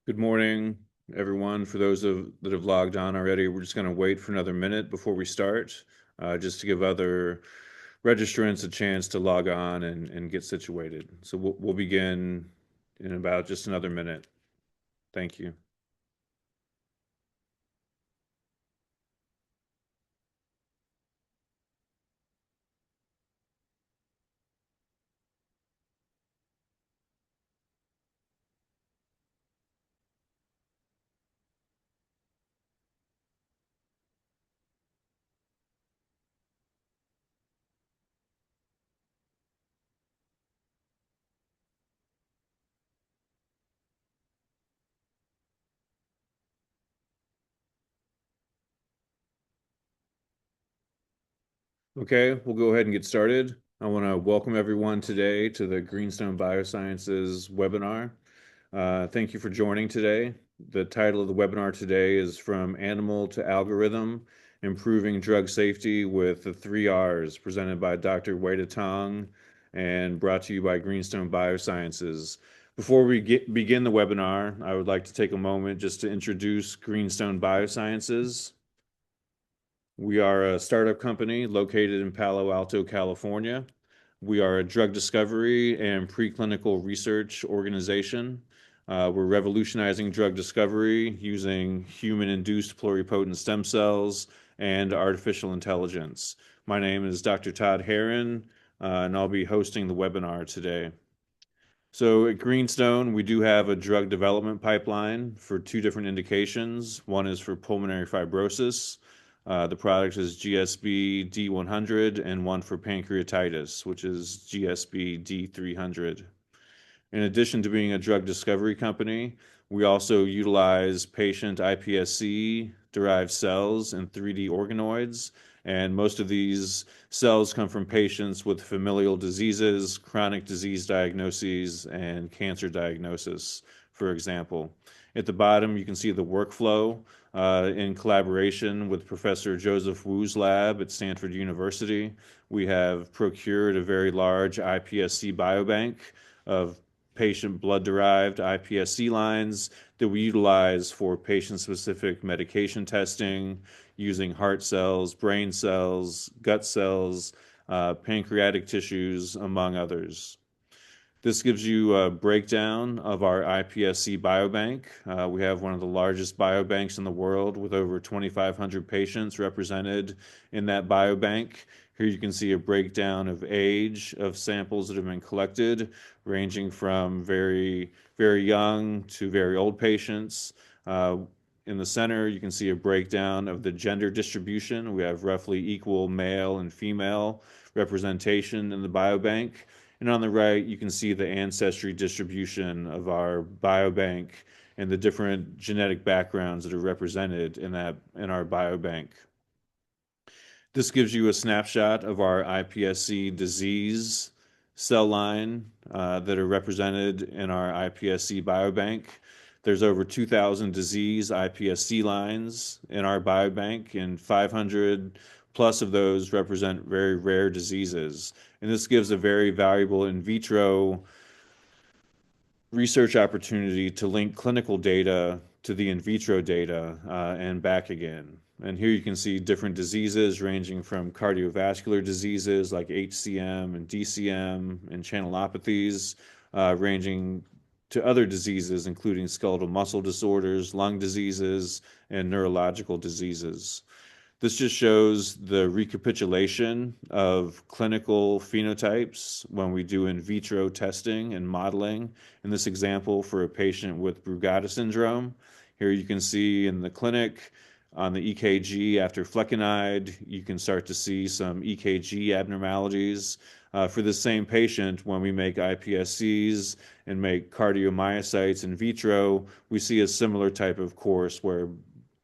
Good morning, everyone. For those that have logged on already, we're just going to wait for another minute before we start, just to give other registrants a chance to log on and get situated. So we'll begin in about just another minute. Thank you. Okay, we'll go ahead and get started. I want to welcome everyone today to the Greenstone Biosciences webinar. Thank you for joining today. The title of the webinar today is From Animal to Algorithm, Improving Drug Safety with the 3 Rs, presented by Dr. Weida Tong and brought to you by Greenstone Biosciences. Before we begin the webinar, I would like to take a moment just to introduce Greenstone Biosciences. We are a startup company located in Palo Alto, California. We are a drug discovery and preclinical research organization. We're revolutionizing drug discovery using human-induced pluripotent stem cells and artificial intelligence. My name is Dr. Todd Herron, and I'll be hosting the webinar today. So at Greenstone, we do have a drug development pipeline for 2 different indications. One is for pulmonary fibrosis. The product is GSB D100, and one for pancreatitis, which is GSB D300. In addition to being a drug discovery company, we also utilize patient iPSC-derived cells and 3D organoids, and most of these cells come from patients with familial diseases, chronic disease diagnoses, and cancer diagnosis, for example. At the bottom, you can see the workflow in collaboration with Professor Joseph Wu's lab at Stanford University. We have procured a very large iPSC biobank of patient blood-derived iPSC lines that we utilize for patient-specific medication testing using heart cells, brain cells, gut cells, pancreatic tissues, among others. This gives you a breakdown of our iPSC biobank. We have one of the largest biobanks in the world with over 2,500 patients represented in that biobank. Here you can see a breakdown of age of samples that have been collected, ranging from very, very young to very old patients. In the center, you can see a breakdown of the gender distribution. We have roughly equal male and female representation in the biobank. And on the right, you can see the ancestry distribution of our biobank and the different genetic backgrounds that are represented in our biobank. This gives you a snapshot of our iPSC disease cell line that are represented in our iPSC biobank. There's over 2,000 disease iPSC lines in our biobank, and 500 plus of those represent very rare diseases. And this gives a very valuable in vitro research opportunity to link clinical data to the in vitro data and back again. And here you can see different diseases ranging from cardiovascular diseases like HCM and DCM and channelopathies, ranging to other diseases including skeletal muscle disorders, lung diseases, and neurological diseases. This just shows the recapitulation of clinical phenotypes when we do in vitro testing and modeling. In this example, for a patient with Brugada syndrome, here you can see in the clinic on the EKG after flecainide, you can start to see some EKG abnormalities. For the same patient, when we make iPSCs and make cardiomyocytes in vitro, we see a similar type of course where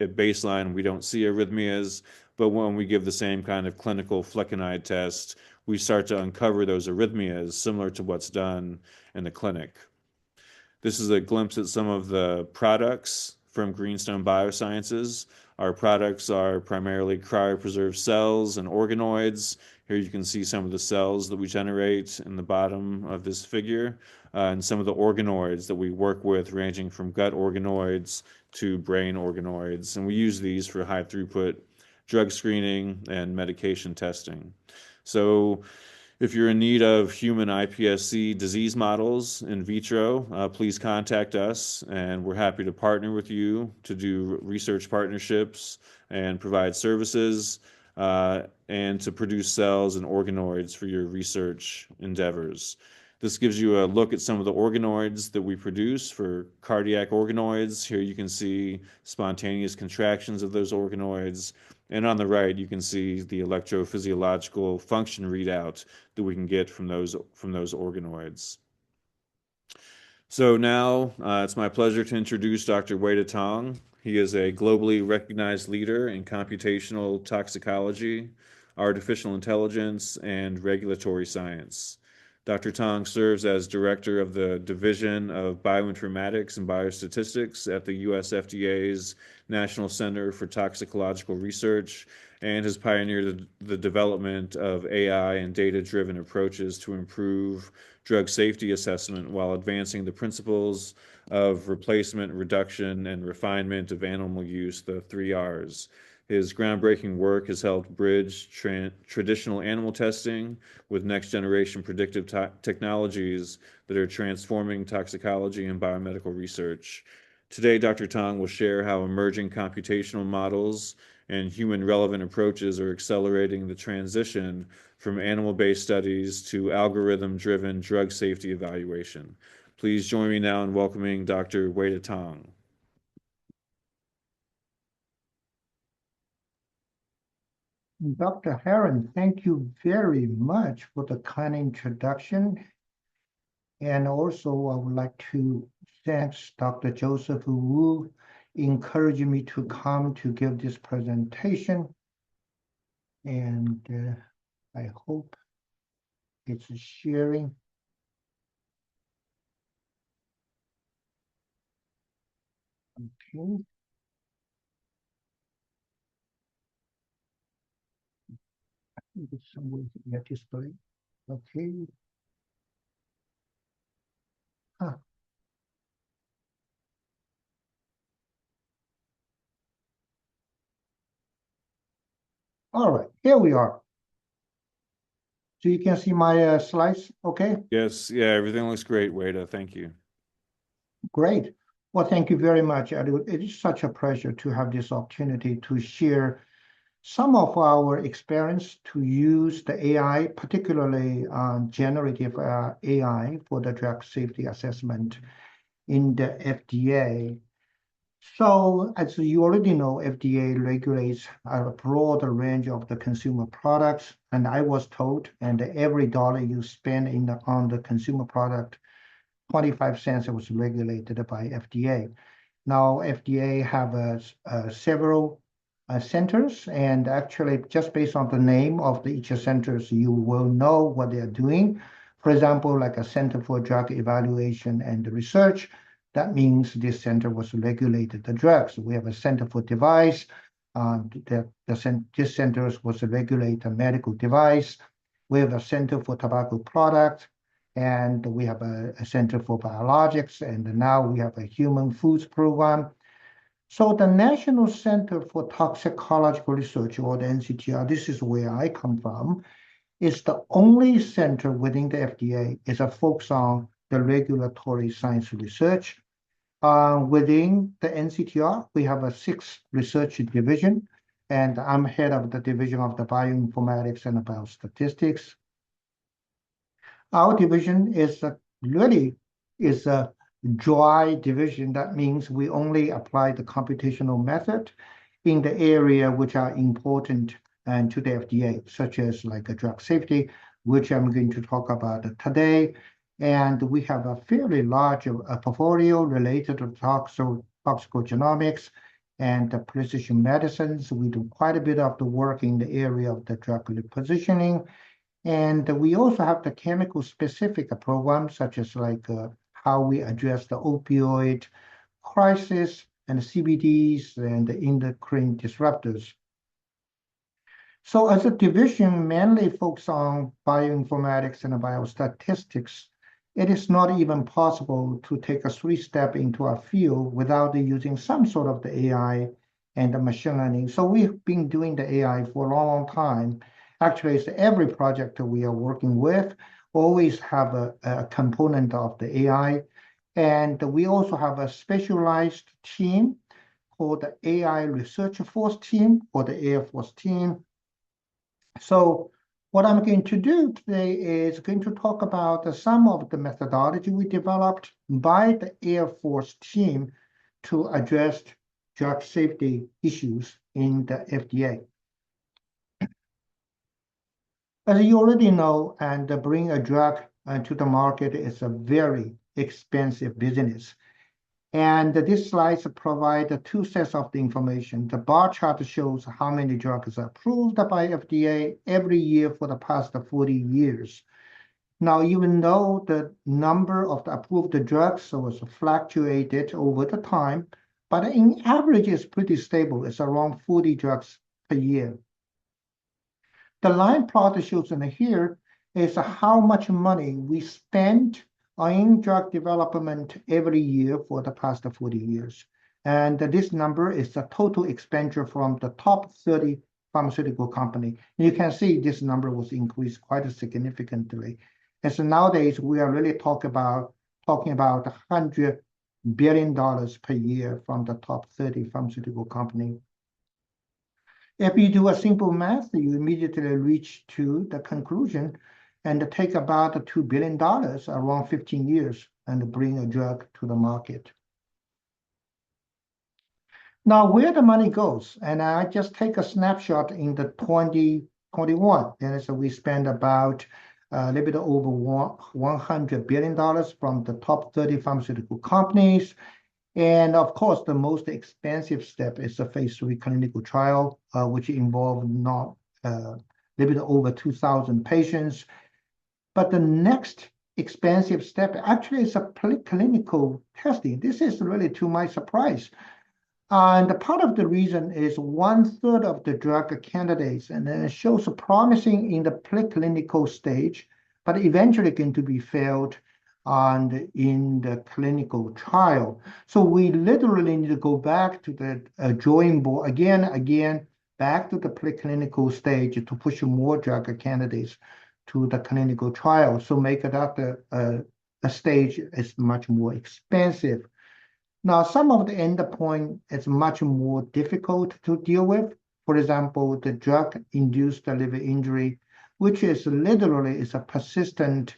at baseline, we don't see arrhythmias, but when we give the same kind of clinical flecainide test, we start to uncover those arrhythmias, similar to what's done in the clinic. This is a glimpse at some of the products from Greenstone Biosciences. Our products are primarily cryopreserved cells and organoids. Here you can see some of the cells that we generate in the bottom of this figure, and some of the organoids that we work with, ranging from gut organoids to brain organoids. And we use these for high throughput drug screening and medication testing. So if you're in need of human iPSC disease models in vitro, please contact us, and we're happy to partner with you to do research partnerships and provide services, and to produce cells and organoids for your research endeavors. This gives you a look at some of the organoids that we produce for cardiac organoids. Here you can see spontaneous contractions of those organoids. And on the right, you can see the electrophysiological function readout that we can get from those organoids. So now it's my pleasure to introduce Dr. Weida Tong. He is a globally recognized leader in computational toxicology, artificial intelligence, and regulatory science. Dr. Tong serves as director of the Division of Bioinformatics and Biostatistics at the US FDA's National Center for Toxicological Research, and has pioneered the development of AI and data-driven approaches to improve drug safety assessment while advancing the principles of replacement, reduction, and refinement of animal use, the 3 Rs. His groundbreaking work has helped bridge traditional animal testing with next-generation predictive technologies that are transforming toxicology and biomedical research. Today, Dr. Tong will share how emerging computational models and human-relevant approaches are accelerating the transition from animal-based studies to algorithm-driven drug safety evaluation. Please join me now in welcoming Dr. Weida Tong. Dr. Heron, thank you very much for the kind introduction. And also, I would like to thank Dr. Joseph Wu encouraging me to come to give this presentation. And I hope it's sharing. Okay. I think it's somewhere here display. Okay. Huh. All right, here we are. So you can see my slides, okay? Yes, yeah, everything looks great, Weida. Thank you. Great. Well, thank you very much. It is such a pleasure to have this opportunity to share some of our experience to use the AI, particularly generative AI for the drug safety assessment in the FDA. So as you already know, FDA regulates a broad range of the consumer products. And I was told, and every dollar you spend on the consumer product, 25 cents was regulated by FDA. Now, FDA have several centers, and actually just based on the name of each centers, you will know what they are doing. For example, like a Center for Drug Evaluation and Research, that means this center was regulated the drugs. We have a Center for Device. This center was regulate a medical device. We have a Center for Tobacco Products, and we have a Center for Biologics, and now we have a Human Foods Program. So the National Center for Toxicological Research, or the NCTR, this is where I come from, is the only center within the FDA is a focus on the regulatory science research. Within the NCTR, we have a 6 research division, and I'm head of the division of the Bioinformatics and Biostatistics. Our division is really a dry division. That means we only apply the computational method in the area which are important to the FDA, such as like a drug safety, which I'm going to talk about today. And we have a fairly large portfolio related to toxicogenomics and precision medicines. We do quite a bit of the work in the area of the drug repositioning. And we also have the chemical-specific programs, such as like how we address the opioid crisis and the CBDs and the endocrine disruptors. So as a division mainly focused on bioinformatics and biostatistics, it is not even possible to take a three-step into a field without using some sort of the AI and the machine learning. So we've been doing the AI for a long, long time. Actually, it's every project we are working with always have a component of the AI. And we also have a specialized team called the AI Research Force team or the Air Force team. So what I'm going to do today is going to talk about some of the methodology we developed by the Air Force team to address drug safety issues in the FDA. As you already know, and bring a drug to the market is a very expensive business. And these slides provide two sets of the information. The bar chart shows how many drugs are approved by FDA every year for the past 40 years. Now, even though the number of the approved drugs was fluctuated over the time, but in average it's pretty stable. It's around 40 drugs per year. The line plot shows in here is how much money we spent in drug development every year for the past 40 years. And this number is the total expenditure from the top 30 pharmaceutical company. You can see this number was increased quite significantly. And so nowadays we are really talking about $100 billion per year from the top 30 pharmaceutical company. If you do a simple math, you immediately reach to the conclusion and take about $2 billion around 15 years and bring a drug to the market. Now, where the money goes, and I just take a snapshot in the 2021, and so we spend about a little bit over $100 billion from the top 30 pharmaceutical companies. And of course, the most expensive step is the phase 3 clinical trial, which involved not a little bit over 2,000 patients. But the next expensive step actually is a preclinical testing. This is really to my surprise. And part of the reason is 1/3 of the drug candidates, and it shows promising in the preclinical stage, but eventually going to be failed and in the clinical trial. So we literally need to go back to the drawing board again, back to the preclinical stage to push more drug candidates to the clinical trial. So make that a stage is much more expensive. Now, some of the endpoint is much more difficult to deal with. For example, the drug-induced liver injury, which is literally is a persistent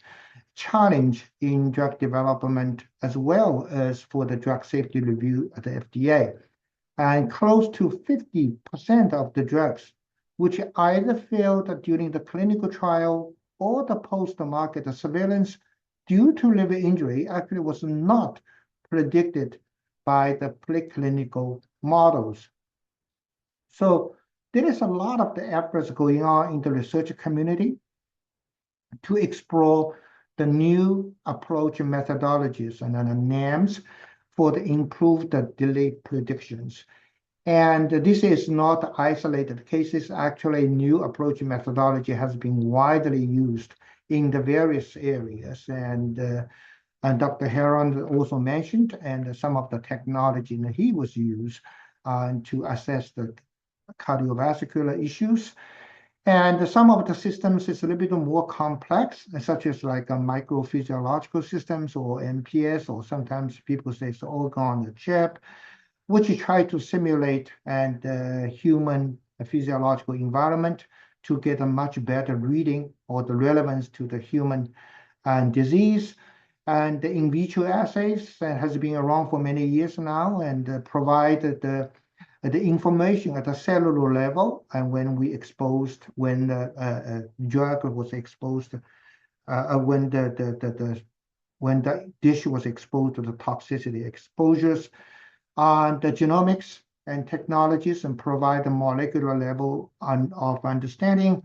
challenge in drug development as well as for the drug safety review at the FDA. And close to 50% of the drugs which either failed during the clinical trial or the post-market surveillance due to liver injury actually was not predicted by the preclinical models. So there is a lot of the efforts going on in the research community to explore the new approach methodologies and NAMs for the improved delay predictions. And this is not isolated cases. Actually, new approach methodology has been widely used in the various areas. And Dr. Heron also mentioned, and some of the technology that he was used to assess the cardiovascular issues. And some of the systems is a little bit more complex, such as like a microphysiological systems or MPS, or sometimes people say it's organ on the chip, which try to simulate human physiological environment to get a much better reading or the relevance to the human disease. And the in vitro assays has been around for many years now and provide the information at a cellular level, and when the drug was exposed, when the dish was exposed to the toxicity exposures, on the genomics and technologies, and provide a molecular level of understanding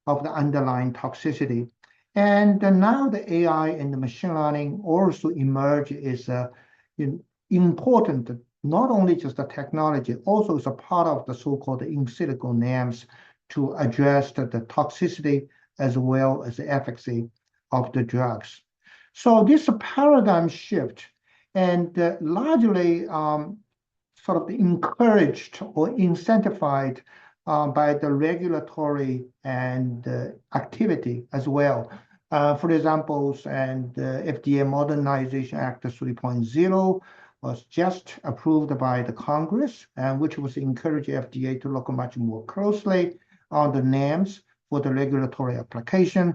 of the underlying toxicity. And now the AI and the machine learning also emerge is important, not only just the technology, also is a part of the so-called in silico NAMs to address the toxicity as well as the efficacy of the drugs. So this paradigm shift and largely sort of encouraged or incentivized by the regulatory and activity as well. For example, and FDA Modernization Act 3.0 was just approved by the Congress, and which was encouraging FDA to look much more closely on the NAMs for the regulatory application.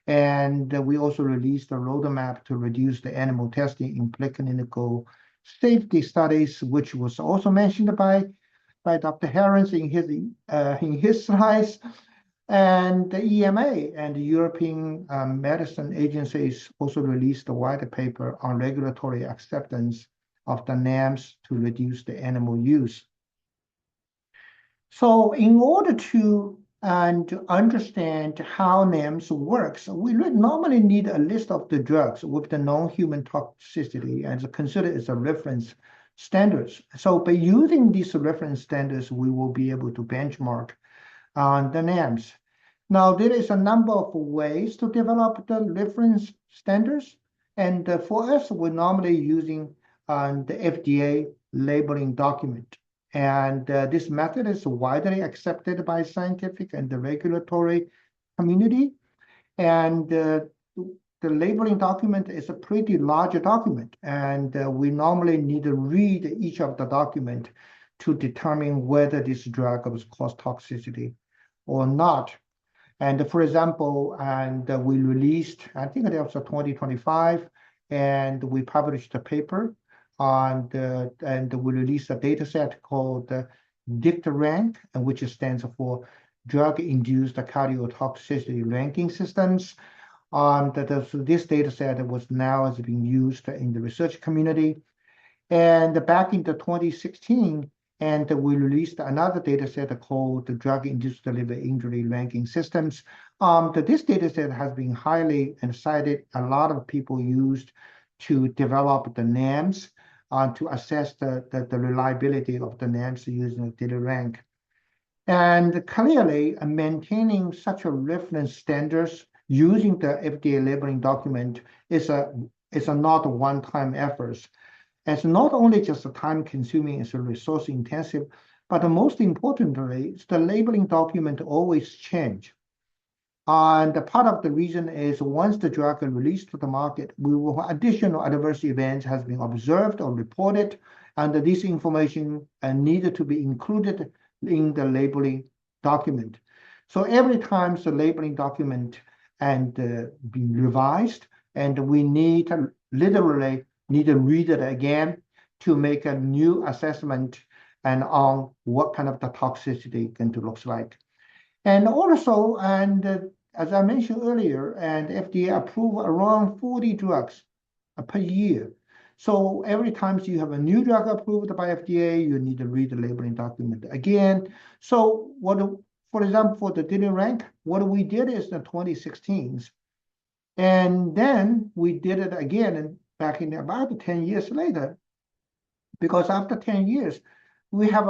And we also released a roadmap to reduce the animal testing in preclinical safety studies, which was also mentioned by Dr. Harris in his slides. And the EMA and the European medicine agencies also released a white paper on regulatory acceptance of the NAMs to reduce the animal use. So in order to understand how NAMs works, we normally need a list of the drugs with the non-human toxicity and consider it as a reference standards. So by using these reference standards, we will be able to benchmark on the NAMs. Now, there is a number of ways to develop the reference standards. And for us, we're normally using the FDA labeling document. And this method is widely accepted by scientific and the regulatory community. And the labeling document is a pretty large document. And we normally need to read each of the document to determine whether this drug was cause toxicity or not. And for example, we released, I think it was 2025, and we published a paper and we released a data set called DICT-RANK, which stands for Drug-Induced Cardiotoxicity Ranking Systems. This data set was now being used in the research community. And back in 2016, and we released another data set called the Drug-Induced Liver Injury Ranking Systems. This data set has been highly cited. A lot of people used to develop the NAMs to assess the reliability of the NAMs using the rank. And clearly, maintaining such a reference standards using the FDA labeling document is a not a one-time effort. It's not only just a time-consuming, it's a resource-intensive, but most importantly, the labeling document always change. And part of the reason is once the drug is released to the market, additional adverse events has been observed or reported, and this information needed to be included in the labeling document. So every time the labeling document be revised, and we literally need to read it again to make a new assessment and on what kind of the toxicity going to look like. And also, as I mentioned earlier, and FDA approve around 40 drugs per year. So every time you have a new drug approved by FDA, you need to read the labeling document again. So for example, for the DICT-RANK, what we did is in 2016, and then we did it again back in about 10 years later, because after 10 years, we have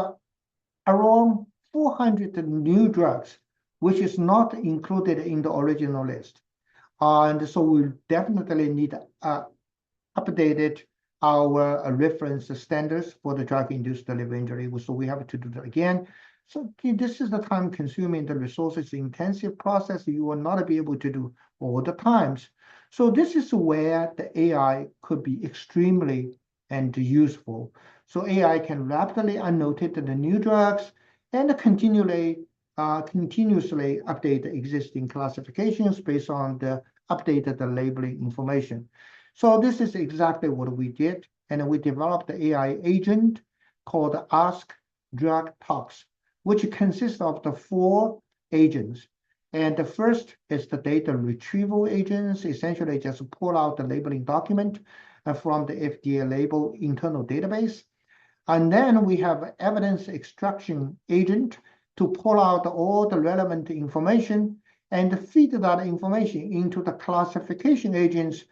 around 400 new drugs, which is not included in the original list. And so we definitely need updated our reference standards for the drug-induced liver injury. So we have to do that again. So this is the time-consuming, the resources-intensive process you will not be able to do all the times. So this is where the AI could be extremely useful. So AI can rapidly annotate the new drugs and continuously update the existing classifications based on the updated labeling information. So this is exactly what we did, and we developed the AI agent called Ask Drug Tox, which consists of the 4 agents. And the first is the data retrieval agents, essentially just pull out the labeling document from the FDA label internal database. And then we have evidence extraction agent to pull out all the relevant information and feed that information into the classification agents.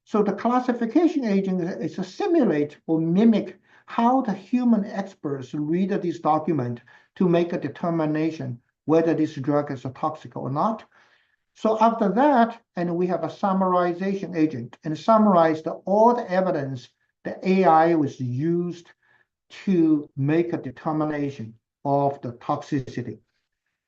So the classification agent is to simulate or mimic how the human experts read this document to make a determination whether this drug is toxic or not. So after that, and we have a summarization agent and summarized all the evidence the AI was used to make a determination of the toxicity.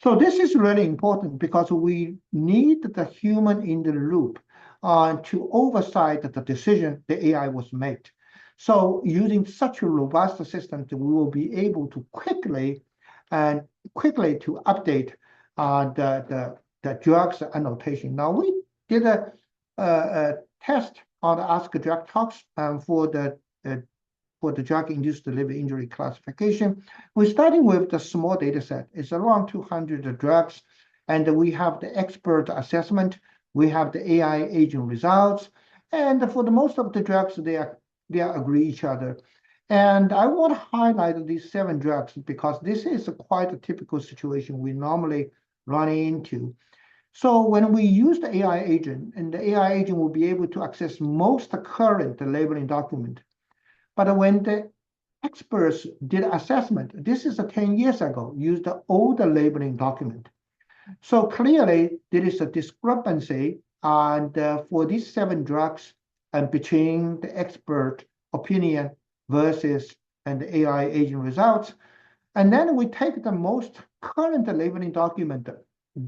So this is really important because we need the human in the loop to oversight the decision the AI was made. So using such a robust system, we will be able to quickly to update the drugs annotation. Now we did a test on the Ask Drug Tox for the drug-induced liver injury classification. We're starting with the small data set. It's around 200 drugs, and we have the expert assessment. We have the AI agent results, and for the most of the drugs, they agree each other. And I want to highlight these 7 drugs because this is quite a typical situation we normally run into. So when we use the AI agent, and the AI agent will be able to access most current labeling document. But when the experts did assessment, this is 10 years ago, used the older labeling document. So clearly, there is a discrepancy and for these 7 drugs and between the expert opinion versus and the AI agent results. And then we take the most current labeling document,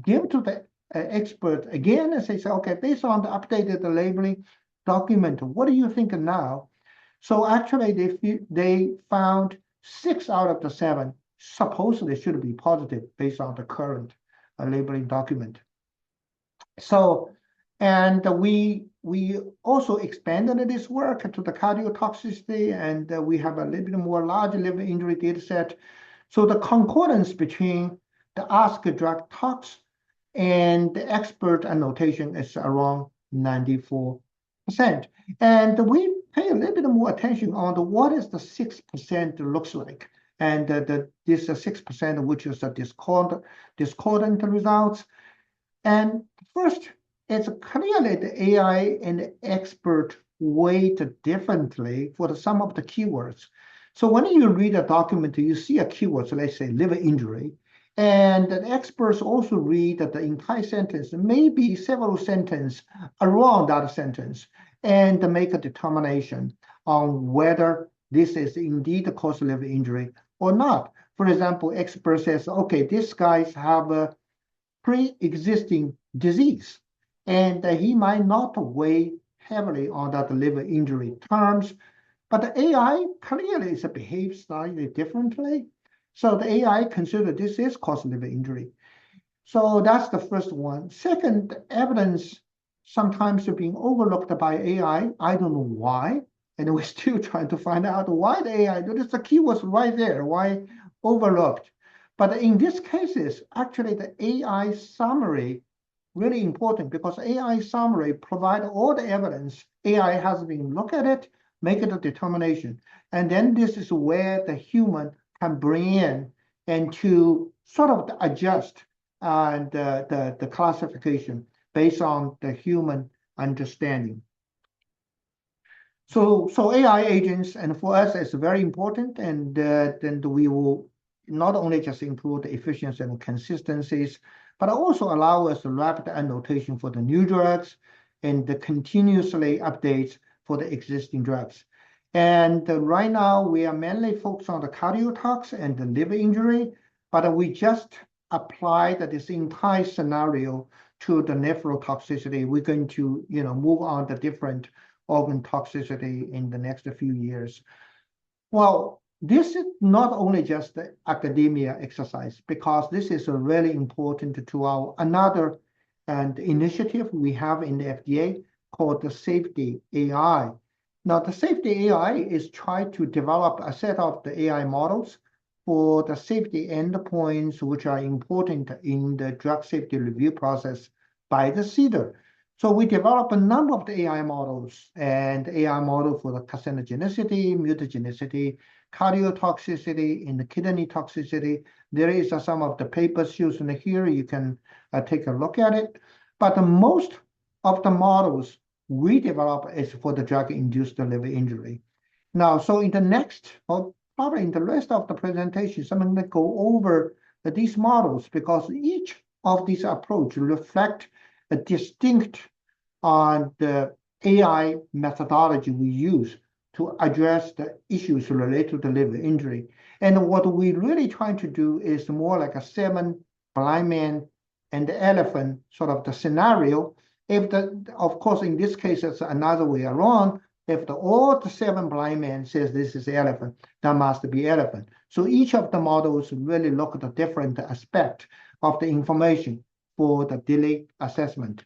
give to the expert again and say, okay, based on the updated labeling document, what do you think now? So actually, they found 6 out of the 7 supposedly should be positive based on the current labeling document. So, and we also expanded this work to the cardiotoxicity, and we have a little bit more large liver injury data set. So the concordance between the Ask Drug Tox and the expert annotation is around 94%. And we pay a little bit more attention on what is the 6% looks like. And this 6%, which is the discordant results. And first, it's clearly the AI and the expert weight differently for some of the keywords. So when you read a document, you see a keyword, so let's say liver injury, and the experts also read that the entire sentence, maybe several sentences around that sentence, and make a determination on whether this is indeed a cause of liver injury or not. For example, expert says, okay, these guys have a pre-existing disease, and he might not weigh heavily on that liver injury terms, but the AI clearly behaves slightly differently. So the AI considered this is causing liver injury. So that's the first one. Second, evidence sometimes being overlooked by AI. I don't know why. And we're still trying to find out why the AI, there's the keywords right there, why overlooked. But in these cases, actually the AI summary really important because AI summary provide all the evidence. AI has been look at it, make it a determination. And then this is where the human can bring in and to sort of adjust the classification based on the human understanding. So AI agents, and for us, it's very important, and then we will not only just improve the efficiency and consistencies, but also allow us rapid annotation for the new drugs and the continuously updates for the existing drugs. And right now, we are mainly focused on the cardiotox and the liver injury, but we just applied this entire scenario to the nephrotoxicity. We're going to move on to different organ toxicity in the next few years. Well, this is not only just the academia exercise, because this is really important to our another initiative we have in the FDA called the Safety AI. Now, the Safety AI is trying to develop a set of the AI models for the safety endpoints, which are important in the drug safety review process by the CDER. So we develop a number of the AI models, and AI model for the carcinogenicity, mutagenicity, cardiotoxicity, and the kidney toxicity. There is some of the papers used in here. You can take a look at it. But the most of the models we develop is for the drug-induced liver injury. Now, so in the next, or probably in the rest of the presentation, I'm going to go over these models because each of these approaches reflect a distinct on the AI methodology we use to address the issues related to liver injury. And what we really trying to do is more like a 7 blind man and the elephant sort of the scenario. If of course, in this case, it's another way around. If all the 7 blind men says this is elephant, that must be elephant. So each of the models really look at a different aspect of the information for the delay assessment.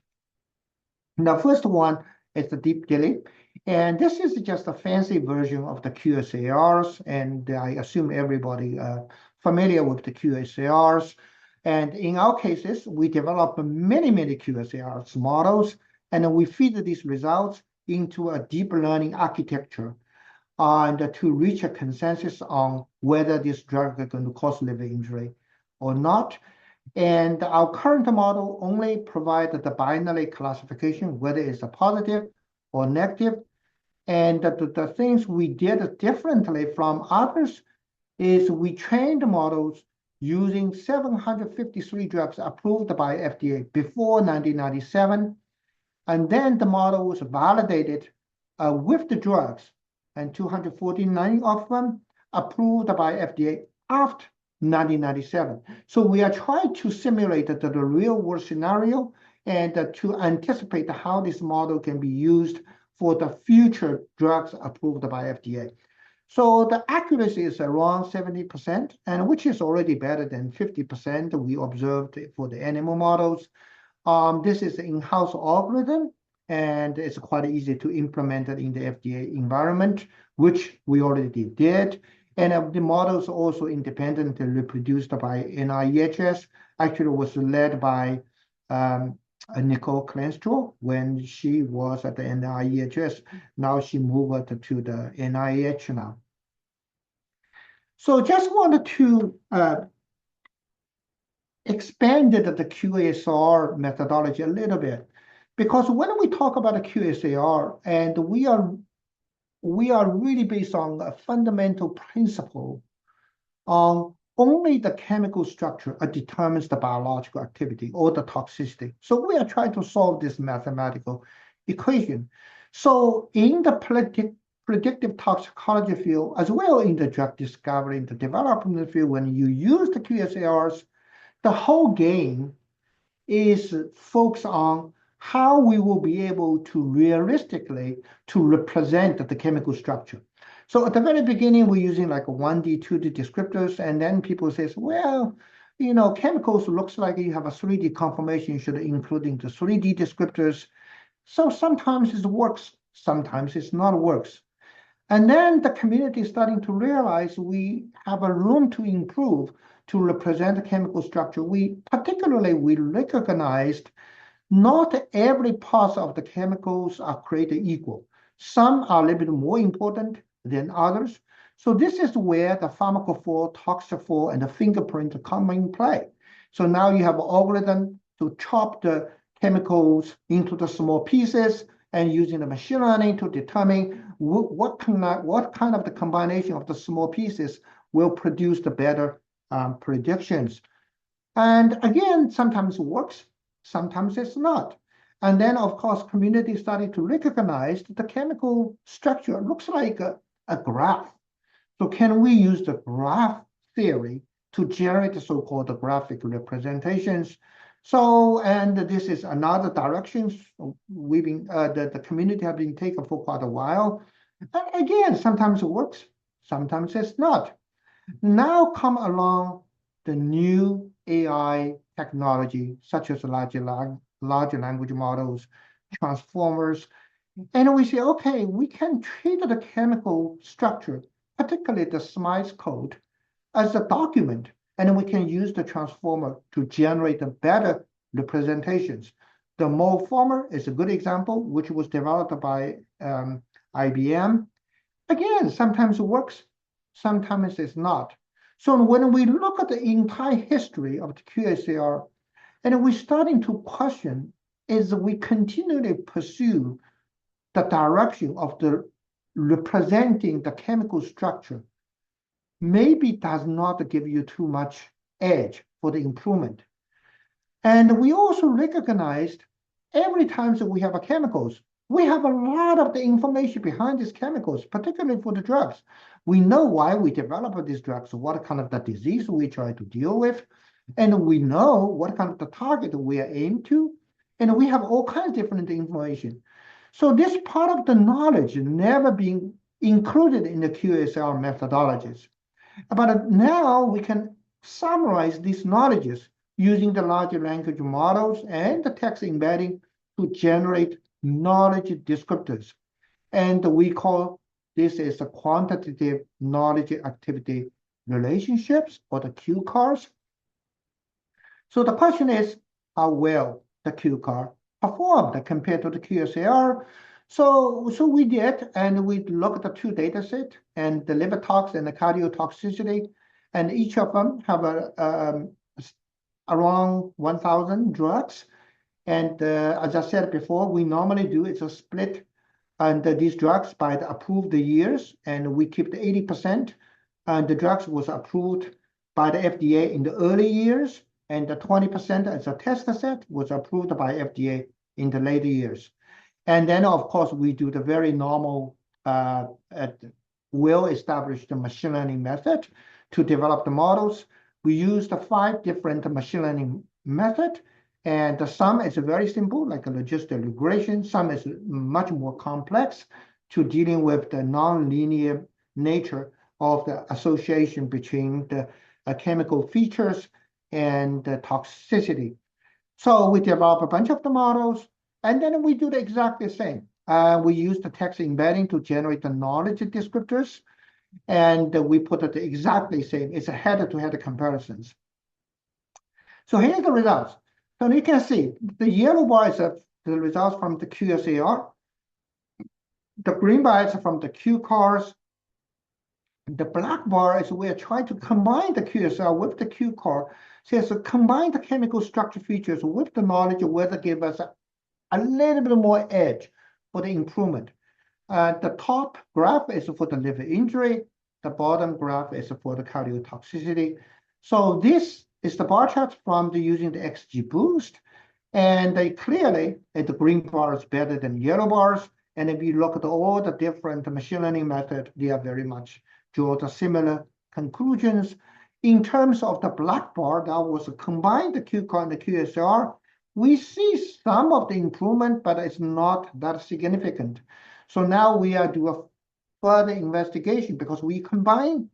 The first one is the deep delay. And this is just a fancy version of the QSARs. And I assume everybody familiar with the QSARs. And in our cases, we develop many QSARs models, and we feed these results into a deep learning architecture and to reach a consensus on whether this drug is going to cause liver injury or not. And our current model only provides the binary classification, whether it's a positive or negative. And the things we did differently from others is we trained models using 753 drugs approved by FDA before 1997. And then the model was validated with the drugs, and 249 of them approved by FDA after 1997. So we are trying to simulate the real world scenario and to anticipate how this model can be used for the future drugs approved by FDA. So the accuracy is around 70%, and which is already better than 50% we observed for the animal models. This is an in-house algorithm, and it's quite easy to implement it in the FDA environment, which we already did. And the models also independently reproduced by NIEHS. Actually, was led by Nicole Clenstraw when she was at the NIEHS. Now she moved to the NIH now. So just wanted to expand the QSAR methodology a little bit, because when we talk about the QSAR, and we are really based on a fundamental principle on only the chemical structure determines the biological activity or the toxicity. So we are trying to solve this mathematical equation. So in the predictive toxicology field, as well in the drug discovery and the development field, when you use the QSARs, the whole game is focused on how we will be able to realistically to represent the chemical structure. So at the very beginning, we're using like a 1D, 2D descriptors, and then people say, well, you know, chemicals looks like you have a 3D conformation, should including the 3D descriptors. So sometimes it works, sometimes it's not works. And then the community is starting to realize we have a room to improve to represent the chemical structure. We recognized not every part of the chemicals are created equal. Some are a little bit more important than others. So this is where the pharmacophore, toxophore, and the fingerprint come in play. So now you have an algorithm to chop the chemicals into the small pieces and using the machine learning to determine what kind of the combination of the small pieces will produce the better predictions. And again, sometimes it works, sometimes it's not. And then, of course, community started to recognize that the chemical structure looks like a graph. So can we use the graph theory to generate the so-called graphic representations? So, and this is another direction we've been, the community have been taking for quite a while. And again, sometimes it works, sometimes it's not. Now come along the new AI technology, such as large language models, transformers, and we say, okay, we can treat the chemical structure, particularly the SMICE code, as a document, and we can use the transformer to generate the better representations. The Morphomer is a good example, which was developed by IBM. Again, sometimes it works, sometimes it's not. So when we look at the entire history of the QSAR, and we're starting to question, is we continually pursue the direction of the representing the chemical structure, maybe does not give you too much edge for the improvement. And we also recognized every time that we have a chemicals, we have a lot of the information behind these chemicals, particularly for the drugs. We know why we develop these drugs, what kind of the disease we try to deal with, and we know what kind of the target we are aimed to, and we have all kinds of different information. So this part of the knowledge never been included in the QSL methodologies. But now we can summarize these knowledges using the large language models and the text embedding to generate knowledge descriptors. And we call this is a quantitative knowledge activity relationships, or the QCARs. So the question is, how well the QCAR performed compared to the QSAR? So we did, and we looked at the two data sets, and the liver tox and the cardiotoxicity, and each of them have around 1,000 drugs. And as I said before, we normally do is a split and these drugs by the approved years, and we keep the 80%. And the drugs was approved by the FDA in the early years, and the 20% as a test set was approved by FDA in the later years. And then, of course, we do the very normal, well-established machine learning method to develop the models. We use the 5 different machine learning methods, and some is very simple, like a logistic regression. Some is much more complex to dealing with the non-linear nature of the association between the chemical features and the toxicity. So we develop a bunch of the models, and then we do the exactly same. We use the text embedding to generate the knowledge descriptors, and we put it exactly same. It's a head-to-head comparisons. So here's the results. So you can see the yellow bar is the results from the QSAR. The green bar is from the QCARs. The black bar is we're trying to combine the QSAR with the QCAR. So combine the chemical structure features with the knowledge of whether give us a little bit more edge for the improvement. The top graph is for the liver injury. The bottom graph is for the cardiotoxicity. So this is the bar chart from using the XGBoost. And clearly, the green bar is better than yellow bars. And if you look at all the different machine learning methods, they are very much draw the similar conclusions. In terms of the black bar, that was combined the QCAR and the QSR. We see some of the improvement, but it's not that significant. So now we are doing a further investigation because we combine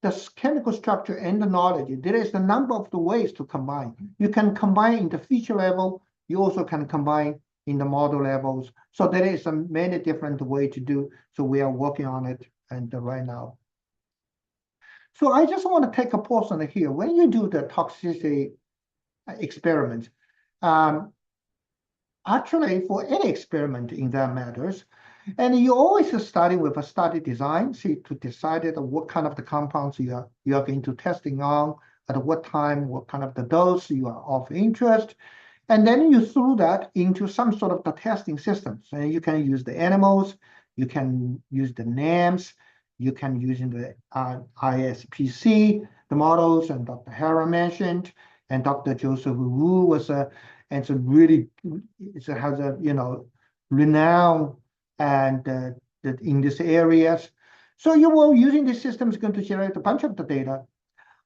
the chemical structure and the knowledge. There is a number of the ways to combine. You can combine in the feature level. You also can combine in the model levels. So there is many different ways to do. So we are working on it and right now. So I just want to take a pause on it here. When you do the toxicity experiment, actually for any experiment in that matters, and you always study with a study design, see to decide what kind of the compounds you are going to testing on, at what time, what kind of the dose you are of interest. And then you throw that into some sort of the testing systems. And you can use the animals, you can use the NAMs, you can use in the ISPC, the models, and Dr. Hara mentioned, and Dr. Joseph Wu was and so really it has a renown and in these areas. So you will using this system is going to generate a bunch of the data.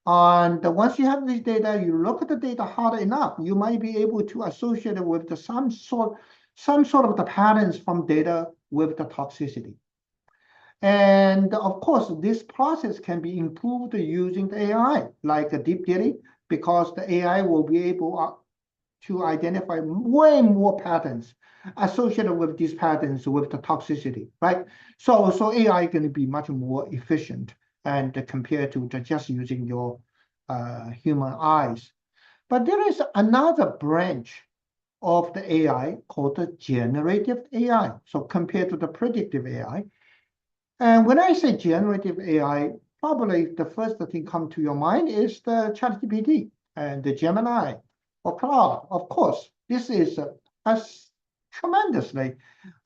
And once you have this data, you look at the data hard enough, you might be able to associate it with some sort of the patterns from data with the toxicity. And of course, this process can be improved using the AI, like a deep learning, because the AI will be able to identify way more patterns associated with these patterns with the toxicity, right? So AI is going to be much more efficient and compared to just using your human eyes. But there is another branch of the AI called the generative AI. So compared to the predictive AI. And when I say generative AI, probably the first thing come to your mind is the ChatGPT and the Gemini or Claude. Of course, this is a tremendously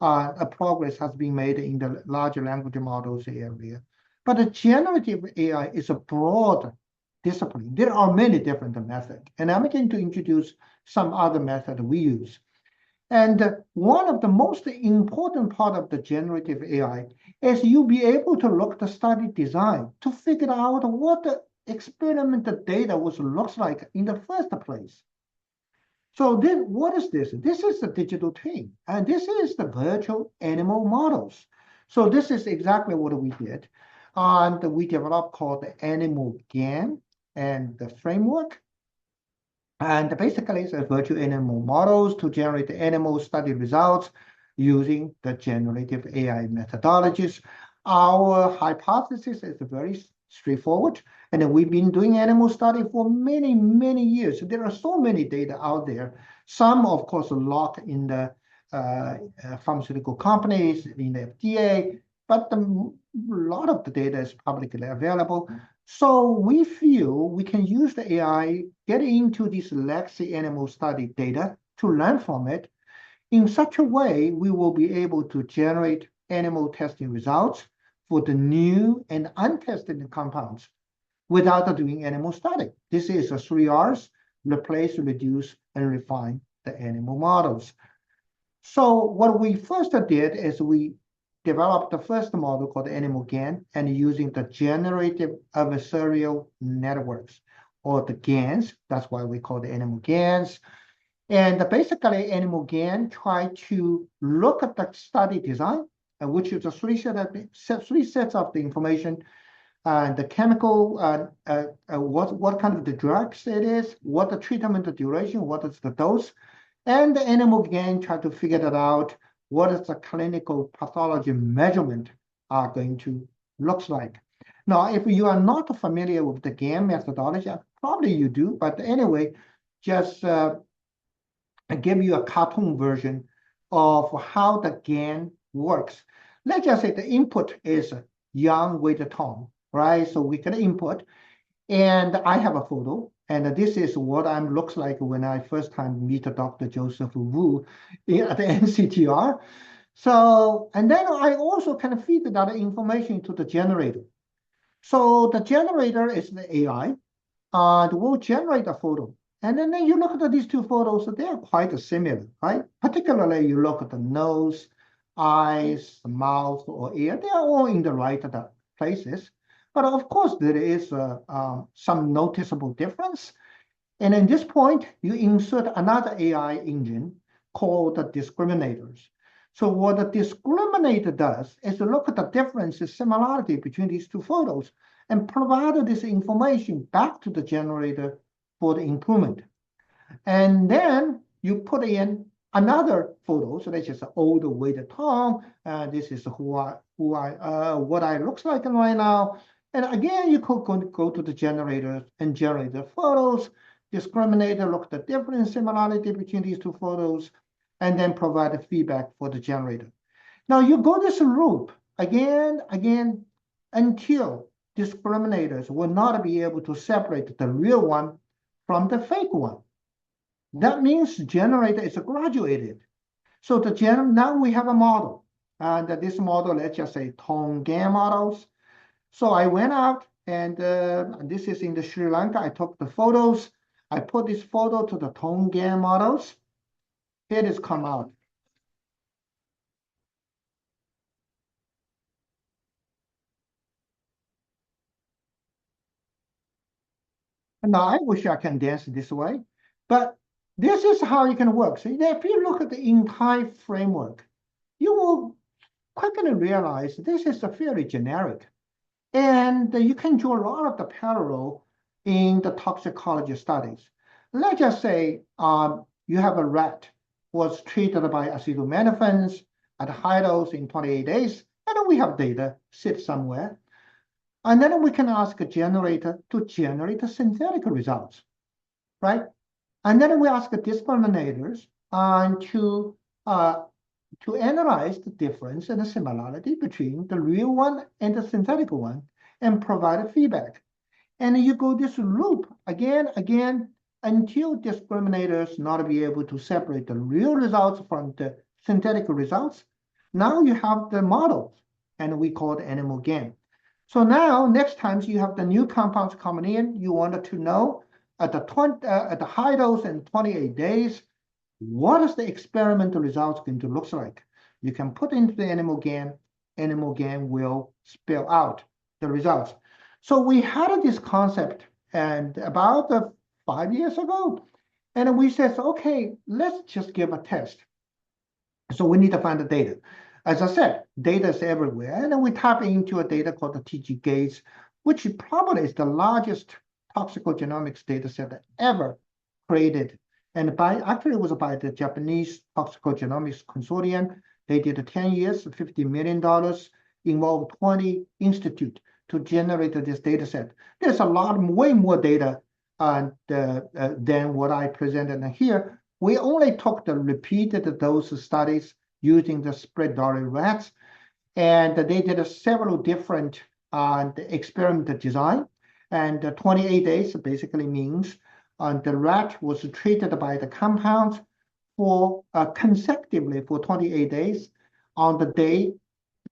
progress has been made in the large language models area. But the generative AI is a broad discipline. There are many different methods, and I'm going to introduce some other method we use. And one of the most important part of the generative AI is you'll be able to look at the study design to figure out what the experimental data looks like in the first place. So then what is this? This is the digital twin, and this is the virtual animal models. So this is exactly what we did. And we developed called the animal GAN and the framework. And basically, it's a virtual animal models to generate the animal study results using the generative AI methodologies. Our hypothesis is very straightforward, and we've been doing animal study for many, many years. There are so many data out there. Some, of course, locked in the pharmaceutical companies, in the FDA, but a lot of the data is publicly available. So we feel we can use the AI, get into this legacy animal study data to learn from it. In such a way, we will be able to generate animal testing results for the new and untested compounds without doing animal study. This is a 3 Rs: replace, reduce, and refine the animal models. So what we first did is we developed the first model called animal GAN, and using the generative adversarial networks, or the GANs. That's why we call the animal GANs. And basically, animal GAN try to look at the study design, which is three sets of the information, the chemical, what kind of the drugs it is, what the treatment duration, what is the dose, and the animal GAN try to figure that out. What is the clinical pathology measurement are going to look like? Now, if you are not familiar with the GAN methodology, probably you do, but anyway, just give you a cartoon version of how the GAN works. Let's just say the input is young Weida Tong, right? So we can input, and I have a photo, and this is what I looks like when I first time meet Dr. Joseph Wu at the NCTR. So, and then I also can feed that information to the generator. So the generator is the AI, and will generate a photo. And then you look at these two photos, they are quite similar, right? Particularly you look at the nose, eyes, mouth, or ear, they are all in the right places. But of course, there is some noticeable difference. And at this point, you insert another AI engine called the discriminators. So what the discriminator does is to look at the differences, similarity between these two photos, and provide this information back to the generator for the improvement. And then you put in another photo. So that's just an older Weida Tong. This is what I looks like right now. And again, you could go to the generator and generate the photos, discriminator, look at the difference, similarity between these two photos, and then provide the feedback for the generator. Now you go this loop again, until discriminators will not be able to separate the real one from the fake one. That means generator is graduated. So now we have a model, and this model, let's just say Tong GAN models. So I went out, and this is in the Sri Lanka. I took the photos. I put this photo to the Tong GAN models. Here it is come out. And now I wish I can dance this way, but this is how it can work. So if you look at the entire framework, you will quickly realize this is a fairly generic. And you can draw a lot of the parallel in the toxicology studies. Let's just say you have a rat was treated by acetaminophen at high dose in 28 days, and then we have data sit somewhere. And then we can ask a generator to generate the synthetic results, right? And then we ask the discriminators to analyze the difference and the similarity between the real one and the synthetic one and provide feedback. And you go this loop again, until discriminators not be able to separate the real results from the synthetic results. Now you have the models, and we call it animal GAN. So now, next time you have the new compounds coming in, you wanted to know at the high dose in 28 days, what is the experimental results going to look like? You can put into the animal GAN will spell out the results. So we had this concept and about 5 years ago, and we said, okay, let's just give a test. So we need to find the data. As I said, data is everywhere, and then we tap into a data called the TG Gates, which probably is the largest toxicogenomics data set ever created. And actually it was by the Japanese Toxicogenomics Consortium. They did 10 years, $50 million, involved 20 institutes to generate this data set. There's a lot, way more data than what I presented here. We only took the repeated dose studies using the spread dolly rats, and they did several different experiment design. And 28 days basically means the rat was treated by the compounds for consecutively for 28 days. On the day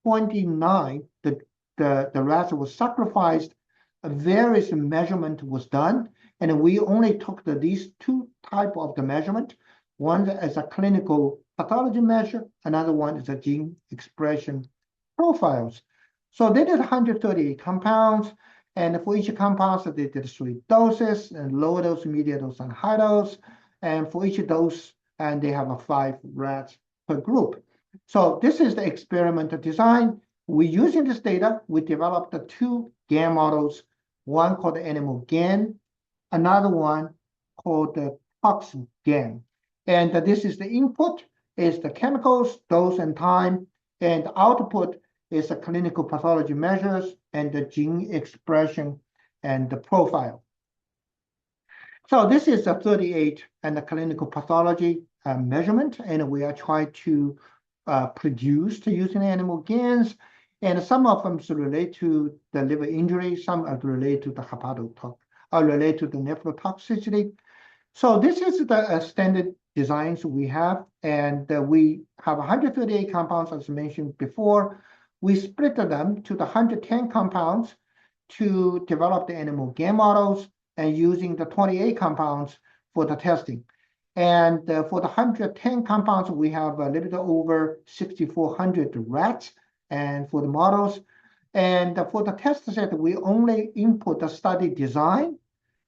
29, the rat was sacrificed. Various measurement was done, and we only took these two type of the measurement. One is a clinical pathology measure, another one is a gene expression profiles. So they did 138 compounds, and for each compound, so they did 3 doses, and low dose, medium dose, and high dose. And for each dose, and they have 5 rats per group. So this is the experimental design. We're using this data. We developed the 2 GAN models, one called the animal GAN, another one called the toxicogenomics. And this is the input, is the chemicals, dose, and time, and the output is the clinical pathology measures and the gene expression and the profile. So this is a 38 and the clinical pathology measurement, and we are trying to produce using animal GANs, and some of them relate to the liver injury, some are related to the hepatotox, are related to the nephrotoxicity. So this is the standard designs we have, and we have 138 compounds, as mentioned before. We split them to the 110 compounds to develop the animal GAN models, and using the 28 compounds for the testing. And for the 110 compounds, we have a little bit over 6,400 rats, and for the models. And for the test set, we only input the study design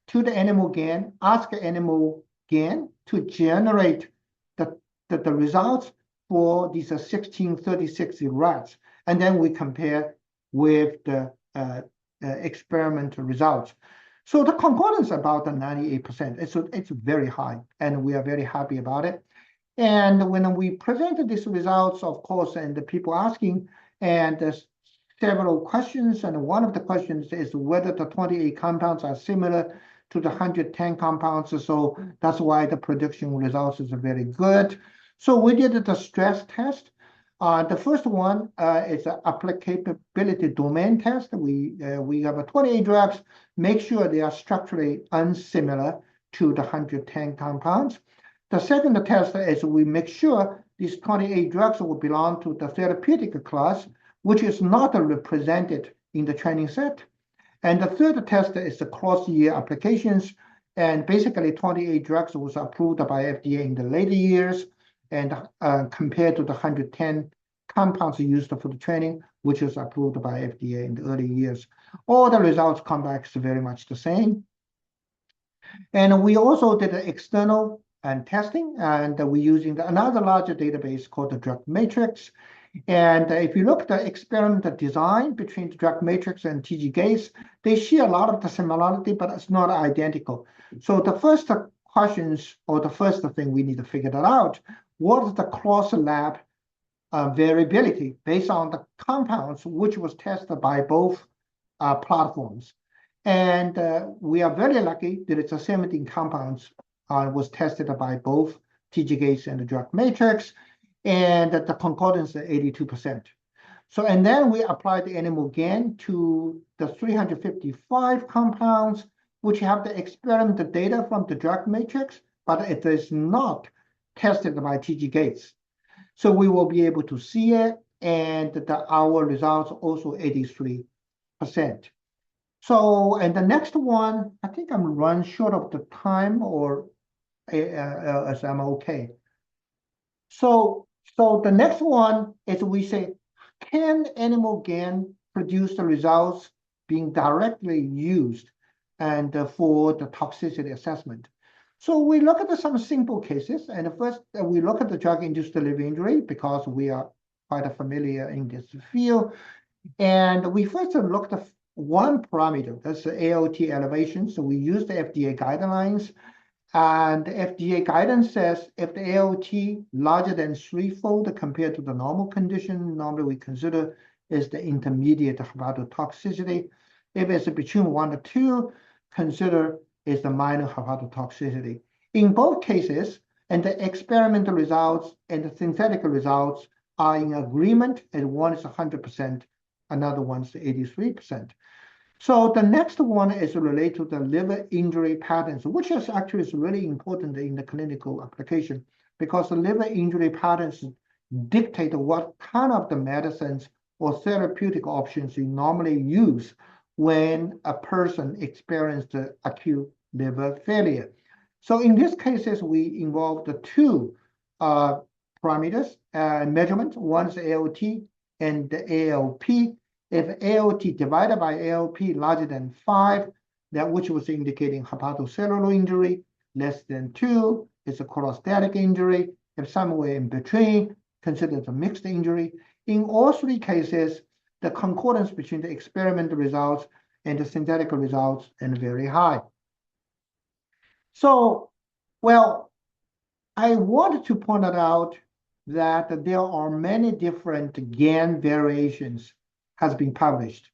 to the animal GAN, ask animal GAN to generate the results for these 1636 rats. And then we compare with the experimental results. So the concordance is about 98%. It's very high, and we are very happy about it. And when we presented these results, of course, and the people asking, and there's several questions, and one of the questions is whether the 28 compounds are similar to the 110 compounds. So that's why the prediction results is very good. So we did the stress test. The first one is an applicability domain test. We have 28 drugs, make sure they are structurally unsimilar to the 110 compounds. The second test is we make sure these 28 drugs will belong to the therapeutic class, which is not represented in the training set. And the third test is the cross-year applications. And basically 28 drugs was approved by FDA in the later years, and compared to the 110 compounds used for the training, which is approved by FDA in the early years. All the results come back very much the same. And we also did an external testing, and we're using another larger database called the drug matrix. And if you look at the experimental design between the drug matrix and TG Gates, they share a lot of the similarity, but it's not identical. So the first questions, or the first thing we need to figure that out, what is the cross-lab variability based on the compounds which was tested by both platforms. And we are very lucky that it's 17 compounds was tested by both TG Gates and the drug matrix, and the concordance is 82%. So, and then we applied the animal GAN to the 355 compounds, which have the experimental data from the drug matrix, but it is not tested by TG Gates. So we will be able to see it, and our results also 83%. So, and the next one, I think I'm run short of the time, or as I'm okay. So the next one is we say, can animal GAN produce the results being directly used and for the toxicity assessment? So we look at some simple cases, and first we look at the drug-induced liver injury because we are quite familiar in this field. And we first looked at one parameter, that's the ALT elevation. So we use the FDA guidelines. And the FDA guidance says if the ALT larger than threefold compared to the normal condition, normally we consider is the intermediate hepatotoxicity. If it's between 1 to 2, consider is the minor hepatotoxicity. In both cases, and the experimental results and the synthetic results are in agreement, and one is 100%, another one's 83%. So the next one is related to the liver injury patterns, which is actually really important in the clinical application because the liver injury patterns dictate what kind of the medicines or therapeutic options you normally use when a person experiences acute liver failure. So in these cases, we involve the two parameters, measurements. One is ALT and the ALP. If ALT divided by ALP larger than 5, that which was indicating hepatocellular injury, less than 2 is a cholestatic injury. If somewhere in between, considered a mixed injury. In all three cases, the concordance between the experimental results and the synthetic results is very high. So, well, I wanted to point out that there are many different GAN variations has been published.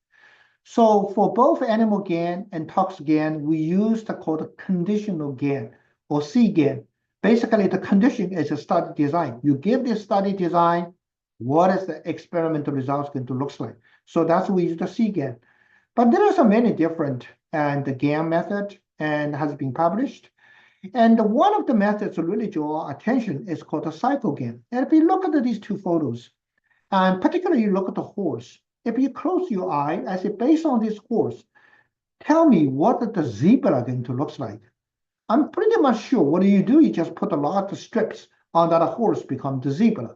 So for both animal GAN and tox GAN, we use the called conditional GAN or CGAN. Basically, the condition is a study design. You give this study design, what is the experimental results going to look like? So that's we use the CGAN. But there are so many different and the GAN method and has been published. And one of the methods to really draw attention is called the cyclogan. And if you look at these two photos, and particularly you look at the horse, if you close your eye, I say, based on this horse, tell me what the zebra going to look like. I'm pretty much sure what do? You just put a lot of strips on that horse become the zebra.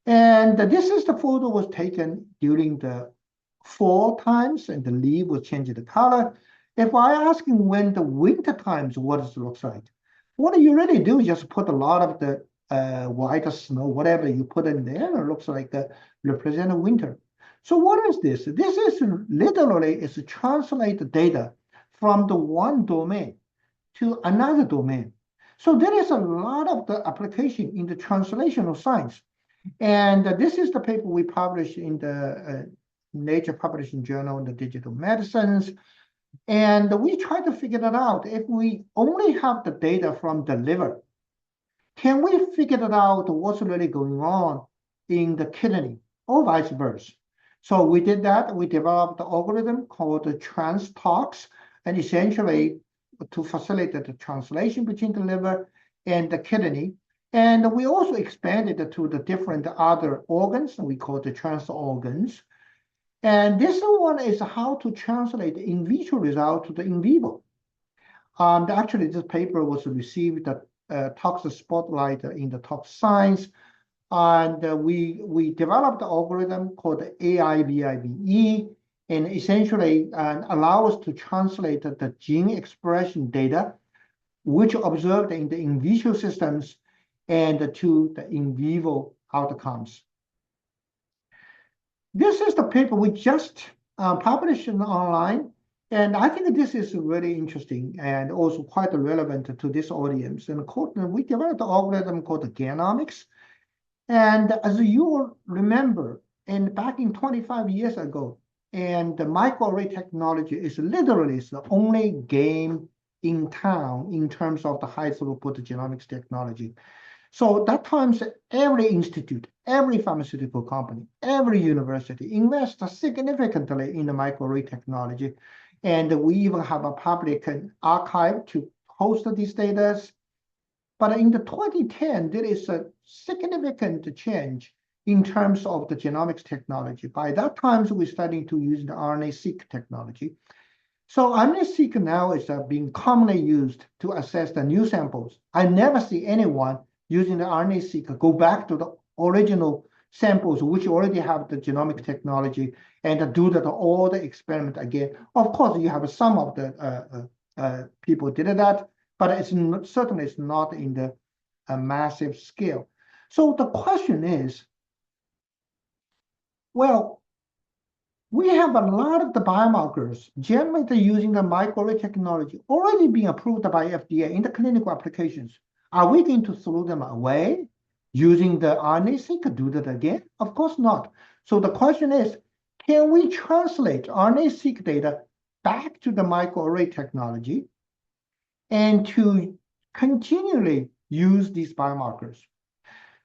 And this is the photo was taken during the fall times, and the leaf will change the color. If I ask him when the winter times, what does it look like? What do you really do? Just put a lot of the white snow, whatever you put in there, and it looks like represent winter. So what is this? This is literally is to translate the data from the one domain to another domain. So there is a lot of the application in the translational science. And this is the paper we published in the Nature Publishing Journal in the Digital Medicines. And we try to figure that out. If we only have the data from the liver, can we figure it out what's really going on in the kidney or vice versa? So we did that. We developed an algorithm called the TransTox, and essentially to facilitate the translation between the liver and the kidney. And we also expanded it to the different other organs, we call the trans organs. And this one is how to translate the in vitro result to the in vivo. Actually, this paper was received the Tox Spotlight in the Tox Science. And we developed the algorithm called the AIVIVE, and essentially allow us to translate the gene expression data, which observed in the in vitro systems, and to the in vivo outcomes. This is the paper we just published online, and I think this is really interesting and also quite relevant to this audience. And we developed the algorithm called the Ganomics. And as you will remember, and back in 25 years ago, and the microarray technology is literally the only game in town in terms of the high throughput genomics technology. So that times every institute, every pharmaceutical company, every university invests significantly in the microarray technology. And we even have a public archive to host these data. But in the 2010, there is a significant change in terms of the genomics technology. By that time, we're starting to use the RNA-seq technology. So RNA-seq now is being commonly used to assess the new samples. I never see anyone using the RNA-seq go back to the original samples which already have the genomic technology and do all the experiment again. Of course, you have some of the people did that, but certainly it's not in the massive scale. So the question is, well, we have a lot of the biomarkers generated using the microarray technology already being approved by FDA in the clinical applications. Are we going to throw them away using the RNA-seq, do that again? Of course not. So the question is, can we translate RNA-seq data back to the microarray technology and to continually use these biomarkers?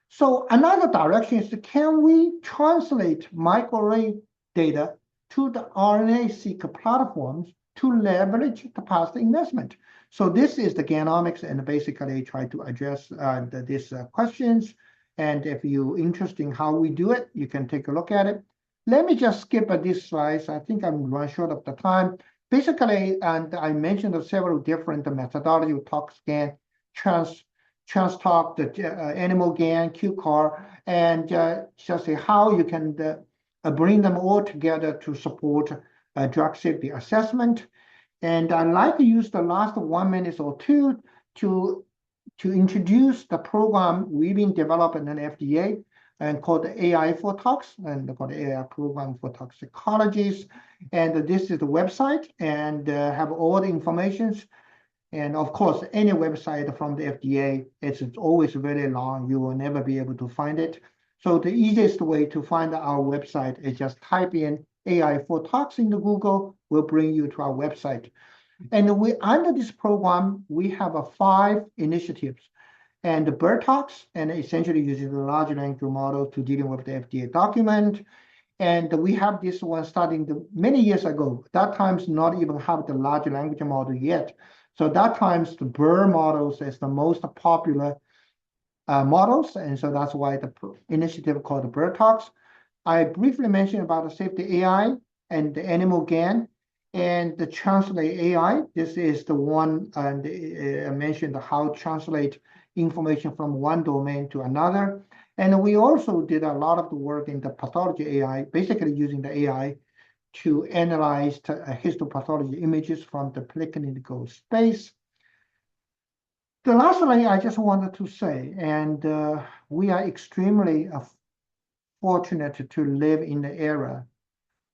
So another direction is, can we translate microarray data to the RNA-seq platforms to leverage the past investment? So this is the Ganomics, and basically try to address these questions. And if you're interested in how we do it, you can take a look at it. Let me just skip these slides. I think I'm running short of the time. Basically, and I mentioned several different methodologies: ToxGAN, TransTox, the animal GAN, QCAR, and just how you can bring them all together to support drug safety assessment. And I'd like to use the last 1 minute or two to introduce the program we've been developing in FDA and called AI for Tox, and called AI Program for Toxicologies. And this is the website, and have all the information. And of course, any website from the FDA, it's always very long. You will never be able to find it. So the easiest way to find our website is just type in AI for Tox into Google, will bring you to our website. And under this program, we have 5 initiatives. And the BirdTox, and essentially using the large language model to dealing with the FDA document. And we have this one starting many years ago. That time's not even have the large language model yet. So that time's the BIRD models is the most popular models. And so that's why the initiative called the BirdTox. I briefly mentioned about the safety AI and the animal GAN and the translate AI. This is the one, and I mentioned how to translate information from one domain to another. And we also did a lot of the work in the pathology AI, basically using the AI to analyze histopathology images from the preclinical space. The last thing I just wanted to say, and we are extremely fortunate to live in the era